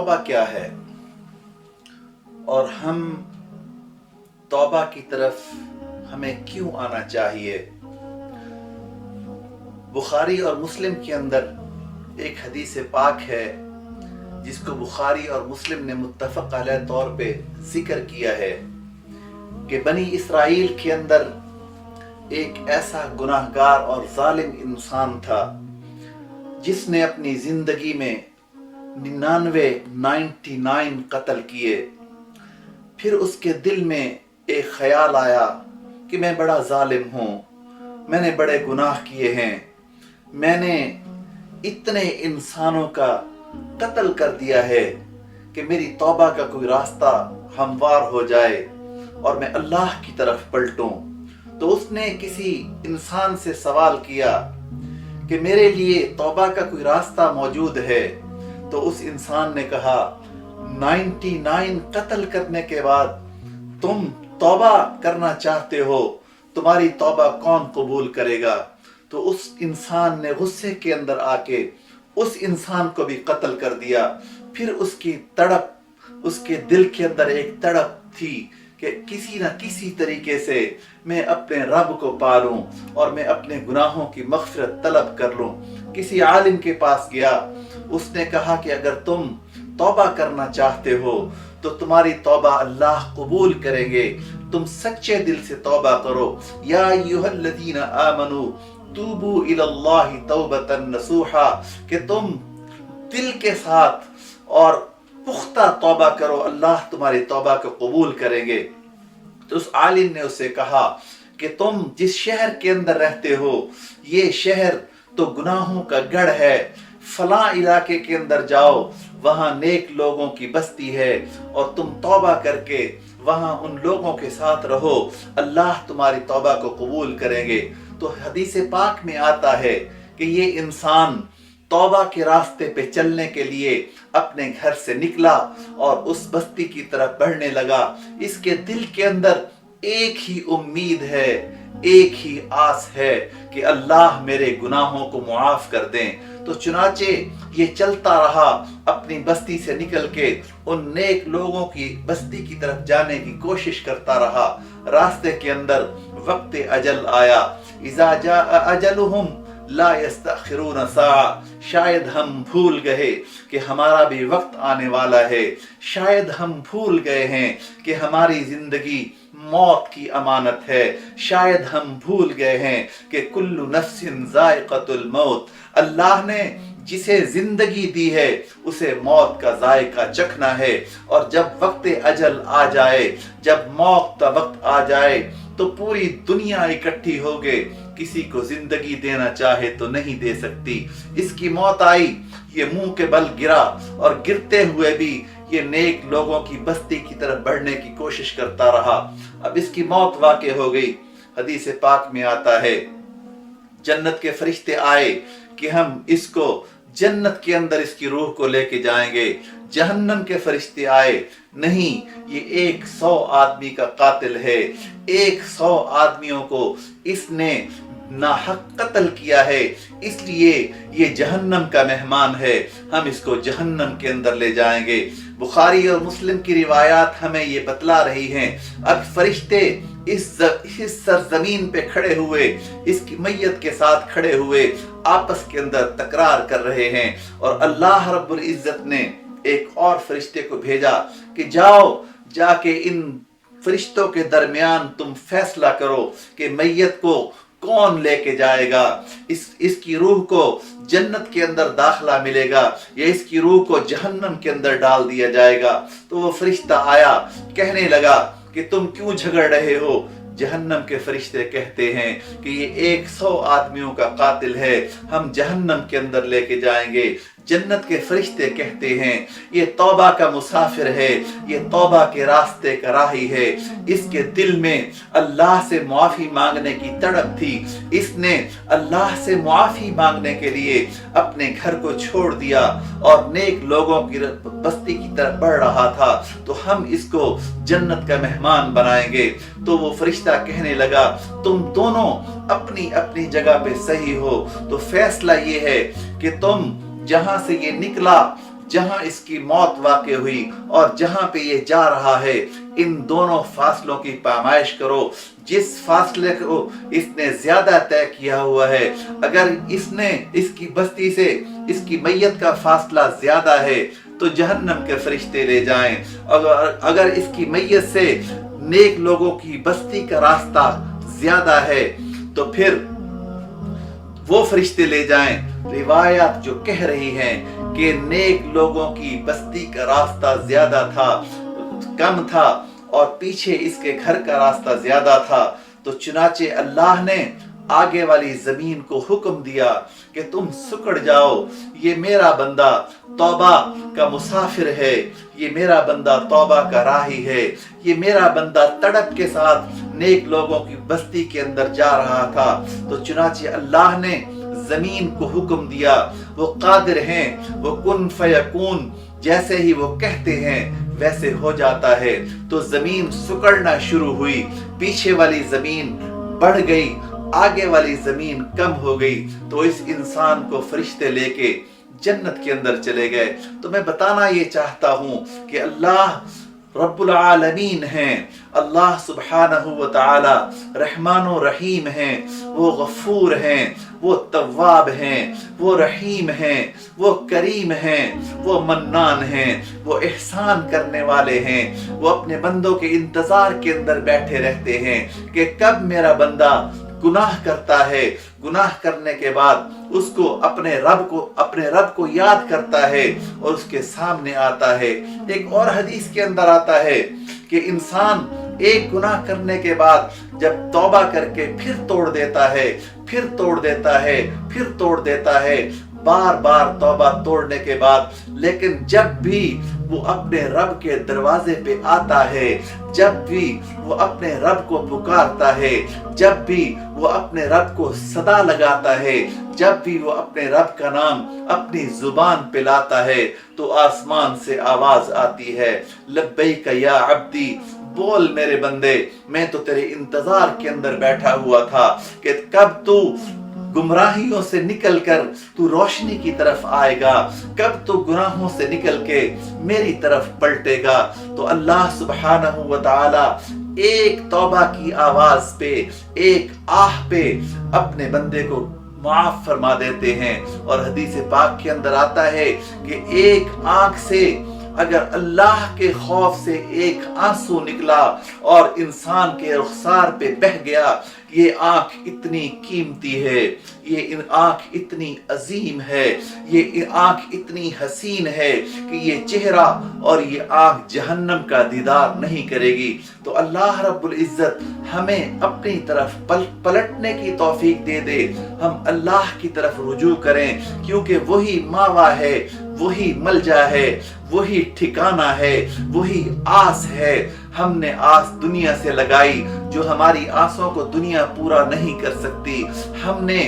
तौबा क्या है और हम तौबा की तरफ हमें क्यों आना चाहिए। बुखारी और मुस्लिम के अंदर एक हदीस पाक है जिसको बुखारी और मुस्लिम ने मुत्तफक अलैह तौर पे जिक्र किया है कि बनी इसराइल के अंदर एक ऐसा गुनाहगार और जालिम इंसान था जिसने अपनी जिंदगी में 99 कत्ल किए। फिर उसके दिल में एक ख्याल आया कि मैं बड़ा जालिम हूँ, मैंने बड़े गुनाह किए हैं, मैंने इतने इंसानों का कत्ल कर दिया है कि मेरी तौबा का कोई रास्ता हमवार हो जाए और मैं अल्लाह की तरफ पलटूं। तो उसने किसी इंसान से सवाल किया कि मेरे लिए तौबा का कोई रास्ता मौजूद है। तो उस इंसान ने कहा 99 कत्ल करने के बाद तुम तौबा करना चाहते हो, तुम्हारी तौबा कौन कबूल करेगा। तो उस इंसान ने गुस्से के अंदर आके उस इंसान को भी कत्ल कर दिया। फिर उसकी तड़प, उसके दिल के अंदर एक तड़प थी कि किसी ना किसी तरीके से मैं अपने रब को पालूं और मैं अपने गुनाहों की मग़फ़िरत तलब कर लूं। किसी आलिम के पास गया, उसने कहा कि अगर तुम तौबा करना चाहते हो तो तुम्हारी तौबा अल्लाह कबूल करेंगे, तुम सच्चे दिल से तौबा करो। या अय्युहल्लज़ीना आमनू तूबू इलल्लाहि तौबतन नसूहा, कि तुम दिल के साथ और पुख्ता तौबा करो, अल्लाह तुम्हारी तौबा को कबूल करेंगे। तो उस आलिम ने उसे कहा कि तुम जिस शहर के अंदर रहते हो ये शहर तो गुनाहों का गढ़ है, फलां इलाके के अंदर जाओ, वहां नेक लोगों की बस्ती है और तुम तौबा करके वहां उन लोगों के साथ रहो, अल्लाह तुम्हारी तौबा को कबूल करेंगे। तो हदीस पाक में आता है कि ये इंसान तौबा के रास्ते पे चलने के लिए अपने घर से निकला और उस बस्ती की तरफ बढ़ने लगा। इसके दिल के अंदर एक ही उम्मीद है, एक ही आस है कि अल्लाह मेरे गुनाहों को मुआफ कर दें। तो चुनाचे ये चलता रहा, अपनी बस्ती से निकल के उन नेक लोगों की बस्ती की तरफ जाने की कोशिश करता रहा। रास्ते के अंदर वक्त अजल आया, इज़ा जा अजलुहुम ला यस्तखिरून साआ, शायद हम भूल गए कि हमारा भी वक्त आने वाला है, शायद हम भूल गए हैं कि हमारी जिंदगी मौत की अमानत है, शायद हम भूल गए हैं कि कुल्लु नफ्सिन जायक़तुल मौत, अल्लाह ने जिसे जिंदगी दी है उसे मौत का जायका चखना है। और जब वक्त अजल आ जाए, जब मौत का वक्त आ जाए तो पूरी दुनिया इकट्ठी हो गए, किसी को जिंदगी देना चाहे तो नहीं दे सकती। इसकी मौत आई, ये मुंह के बल गिरा और गिरते हुए भी ये नेक लोगों की बस्ती की तरफ बढ़ने की कोशिश करता रहा। अब इसकी मौत वाक़ई हो गई। हदीस पाक में आता है जन्नत के फरिश्ते आए कि हम इसको जन्नत के अंदर इसकी रूह को लेके जाएंगे। जहन्नम के फरिश्ते आए, नहीं, ये 100 आदमी का कातिल है, 100 आदमियों को इसने नाहक कत्ल किया है, इसलिए ये जहन्नम का मेहमान है, हम इसको जहन्नम के अंदर ले जाएंगे। बुखारी और मुस्लिम की रिवायात हमें ये बतला रही हैं। अब फरिश्ते इस सरजमीन पे खड़े हुए, इसकी मैयत के साथ खड़े हुए आपस के अंदर तकरार कर रहे हैं। और अल्लाह रब्बुल इज्जत ने एक और फरिश्ते को भेजा कि जाओ, जाके इन फरिश्तों के दरमियान तुम फैसला करो कि मैयत को कौन लेके जाएगा, इसकी रूह को जन्नत के अंदर दाखला मिलेगा या इसकी रूह को जहन्नम के अंदर डाल दिया जाएगा। तो वो फरिश्ता आया, कहने लगा कि तुम क्यों झगड़ रहे हो। जहन्नम के फरिश्ते कहते हैं कि ये 100 आदमियों का कातिल है, हम जहन्नम के अंदर लेके जाएंगे। जन्नत के फरिश्ते कहते हैं ये तौबा का मुसाफिर है, ये तौबा के रास्ते का राही है, इसके दिल में अल्लाह से मुआफी मांगने की तड़प थी, इसने अल्लाह से मुआफी मांगने के लिए अपने घर को छोड़ दिया और नेक लोगों की बस्ती की तरफ बढ़ रहा था, तो हम इसको जन्नत का मेहमान बनाएंगे। तो वो फरिश्ता कहने लगा तुम दोनों अपनी अपनी जगह पे सही हो, तो फैसला ये है कि तुम जहां से ये निकला जहां इसकी मौत वाक़ हुई और जहां पे ये जा रहा है, इन दोनों फासलों की पामाइश करो। जिस फासले को इसने ज्यादा तय किया हुआ है, अगर इसने इसकी बस्ती से इसकी मैयत का फासला ज्यादा है तो जहन्नम के फरिश्ते ले जाएं। अगर इसकी मैयत से नेक लोगों की बस्ती का रास्ता ज्यादा है तो फिर वो फरिश्ते ले जाएं। रिवायत जो कह रही हैं कि नेक लोगों की बस्ती का रास्ता ज्यादा था, कम था, और पीछे इसके घर का रास्ता ज्यादा था, तो चुनाचे अल्लाह ने आगे वाली जमीन को हुक्म दिया कि तुम सुकड़ जाओ, ये मेरा बंदा तौबा का मुसाफिर है, ये मेरा बंदा तौबा का राही है, ये मेरा बंदा तड़प के साथ नेक लोगों की बस्ती के अंदर जा रहा था। तो चुनाचे अल्लाह ने जमीन को हुक्म दिया, वो कादिर हैं, वो कुन फयकून, जैसे ही वो कहते हैं वैसे हो जाता है। तो जमीन सुकड़ना शुरू हुई, पीछे वाली जमीन बढ़ गई, आगे वाली जमीन कम हो गई। तो इस इंसान को फरिश्ते लेके जन्नत के अंदर चले गए। तो मैं बताना ये चाहता हूं कि अल्लाह रब्बुल आलमीन हैं, अल्लाह सुब्हानहू व तआला रहमान व रहीम हैं, वो गफूर हैं, वो तव्वाब हैं, वो रहीम हैं, वो करीम हैं, वो मन्नान हैं, वो एहसान करने वाले हैं। वो अपने बंदों के इंतजार के अंदर बैठे रहते हैं कि कब मेरा बंदा गुनाह करता है, गुनाह करने के बाद उसको अपने रब को याद करता है और उसके सामने आता है। एक और हदीस के अंदर आता है कि इंसान एक गुनाह करने के बाद जब तौबा करके फिर तोड़ देता है, फिर तोड़ देता है, फिर तोड़ देता है, बार बार तौबा तोड़ने के बाद, लेकिन जब भी वो अपने रब के दरवाजे पे आता है, जब भी वो अपने रब को पुकारता है, जब भी वो अपने रब को सदा लगाता है, जब भी वो अपने रब का नाम अपनी जुबान पे लाता है, तो आसमान से आवाज आती है, लब्बैक या अब्दी, बोल मेरे बंदे, मैं तो तेरे इंतजार के अंदर बैठा हुआ था कि कब तू गुमराहियों से निकलकर तू रोशनी की तरफ आएगा, कब तू गुनाहों से निकल के मेरी तरफ पलटेगा। तो अल्लाह सुब्हानहू व तआला एक तौबा की आवाज पे, एक आह पे अपने बंदे को माफ फरमा देते हैं। और हदीस पाक के अंदर आता है कि एक आंख से अगर अल्लाह के खौफ से एक आंसू निकला और इंसान के रुखसार पे बह गया, ये आंख इतनी कीमती है, ये आंख इतनी अजीम है, ये आंख इतनी हसीन है कि ये चेहरा और ये आंख जहन्नम का दीदार नहीं करेगी। तो अल्लाह रब्बुल इज्जत हमें अपनी तरफ पलटने की तौफीक दे दे, हम अल्लाह की तरफ रुजू करें, क्योंकि वही मावा है, वही मलजा है, वही ठिकाना है, वही आस है। हमने आस दुनिया से लगाई, जो हमारी आसों को दुनिया पूरा नहीं कर सकती। हमने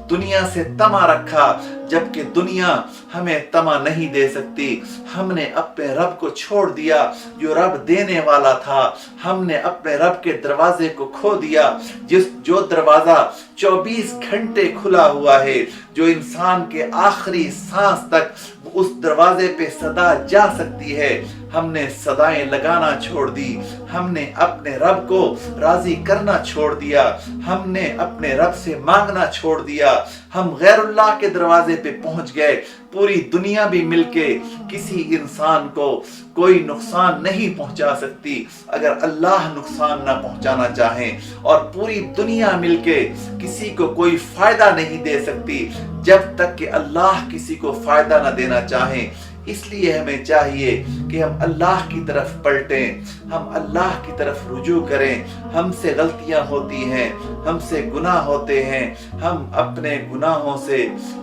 दुनिया से तमा रखा, जबकि दुनिया हमें तमा नहीं दे सकती। हमने अपने रब को छोड़ दिया जो रब देने वाला था। हमने अपने रब के दरवाजे को खो दिया, जो दरवाजा 24 घंटे खुला हुआ है, जो इंसान के आखिरी सांस तक उस दरवाजे पे सदा जा सकती है। हमने सदाएं लगाना छोड़ दी, हमने अपने रब को राजी करना छोड़ दिया, हमने अपने रब से मांगना छोड़ दिया। हम गैरुल्लाह के दरवाजे पे पहुंच गए। पूरी दुनिया भी मिलके किसी इंसान को कोई नुकसान नहीं पहुंचा सकती अगर अल्लाह नुकसान ना पहुंचाना चाहे, और पूरी दुनिया मिलके किसी को कोई फायदा नहीं दे सकती जब तक कि अल्लाह किसी को फायदा ना देना चाहे। इसलिए हमें चाहिए कि हम अल्लाह की तरफ पलटें, हम अल्लाह की तरफ रुजू करें। हमसे गलतियां होती हैं, हमसे गुनाह होते हैं, हम अपने गुनाहों से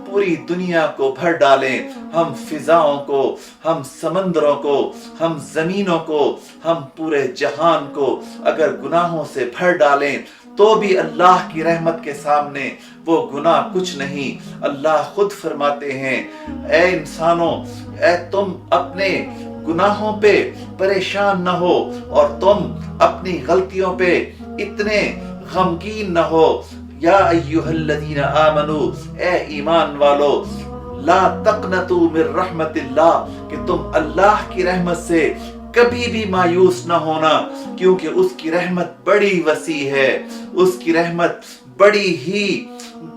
पूरी दुनिया को भर डालें। हम फिजाओं को, हम समंदरों को, हम जमीनों को, हम पूरे जहान को अगर गुनाहों से भर डालें तो भी अल्लाह की रहमत के सामने वो गुनाह कुछ नहीं। अल्लाह खुद फरमाते हैं, ऐ इंसानों, ऐ तुम अपने गुनाहों पे परेशान न हो और तुम अपनी गलतियों पे इतने गमगीन न हो। या अय्युहल्लज़ीना आमनू, ऐ ईमान वालो, ला तक़नतू मिर रहमतिल्लाह, कि तुम अल्लाह की रहमत से कभी भी मायूस ना होना, क्योंकि उसकी रहमत बड़ी वसी है, उसकी रहमत बड़ी ही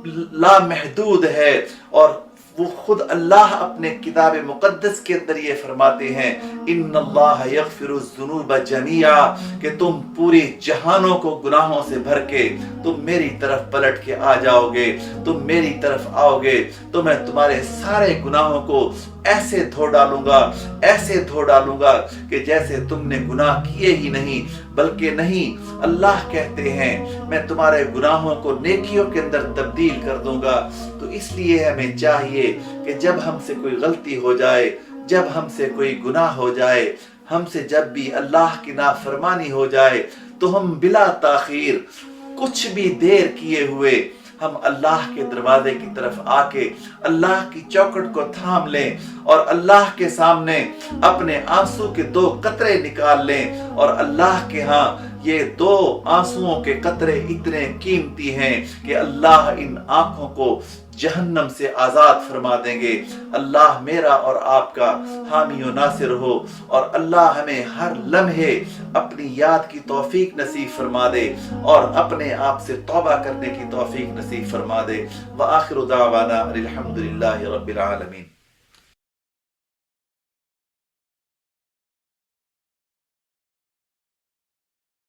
लामहदूद है। और वो खुद अल्लाह अपने किताब मुक़द्दस के अंदर ये फरमाते हैं, इन्नल्लाह यग़फ़िरुज़्ज़ुनूब जमीआ, कि तुम पूरी जहानों को गुनाहों से भर के तुम मेरी तरफ पलट के आ जाओगे, तुम मेरी तरफ आओगे तो मैं तुम्हारे सारे गुनाहों को ऐसे धो डालूंगा, ऐसे धो डालूंगा कि जैसे तुमने गुनाह किए ही नहीं, बल्कि नहीं, अल्लाह कहते हैं मैं तुम्हारे गुनाहों को नेकियों के अंदर तब्दील कर दूंगा। तो इसलिए हमें चाहिए कि जब हमसे कोई गलती हो जाए, जब हमसे कोई गुनाह हो जाए, हमसे जब भी अल्लाह की नाफरमानी हो जाए, तो हम बिला ताखीर कुछ भी देर किए हुए हम अल्लाह के दरवाजे की तरफ आके अल्लाह की चौखट को थाम लें और अल्लाह के सामने अपने आंसू के 2 कतरे निकाल लें। और अल्लाह के यहाँ ये 2 आंसुओं के कतरे इतने कीमती हैं कि अल्लाह इन आंखों को जहन्नम से आज़ाद फरमा देंगे। अल्लाह मेरा और आपका हामी व नासिर हो, और अल्लाह हमें हर लम्हे अपनी याद की तौफीक नसीब फरमा दे और अपने आप से तौबा करने की तौफीक नसीब फरमा दे। व आखिरु दावाना अल्हम्दुलिल्लाहि रब्बिल आलमीन।